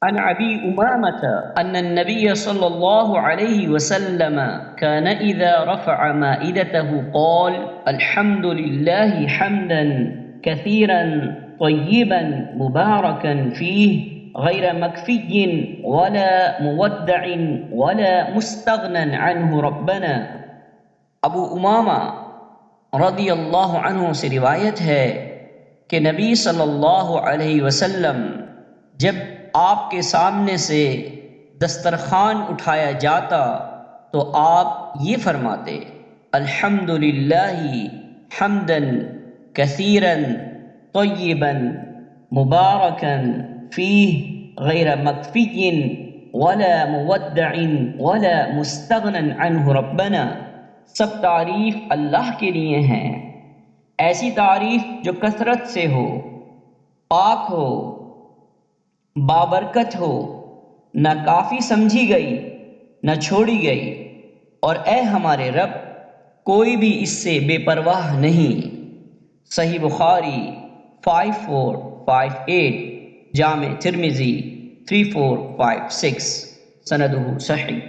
عن أبي أمامة أن النبي صلى الله عليه وسلم كان إذا رفع مائدته قال الحمد لله حمدا كثيرا طيبا مباركا فيه غير مكفي ولا مودع ولا مستغنى عنه ربنا۔ ابو امامہ رضی اللہ عنہ سے روایت ہے کہ نبی صلی اللہ علیہ وسلم جب آپ کے سامنے سے دسترخوان اٹھایا جاتا تو آپ یہ فرماتے الحمد للہ حمدا کثیرا طیبا مبارکا فیہ غیر مکفی ولا مودع ولا مستغنى عنہ ربنا۔ سب تعریف اللہ کے لیے ہیں، ایسی تعریف جو کثرت سے ہو، پاک ہو، بابرکت ہو، نہ کافی سمجھی گئی نہ چھوڑی گئی، اور اے ہمارے رب کوئی بھی اس سے بے پرواہ نہیں۔ صحیح بخاری 5458، جامع ترمذی 3456، سندہ صحیح۔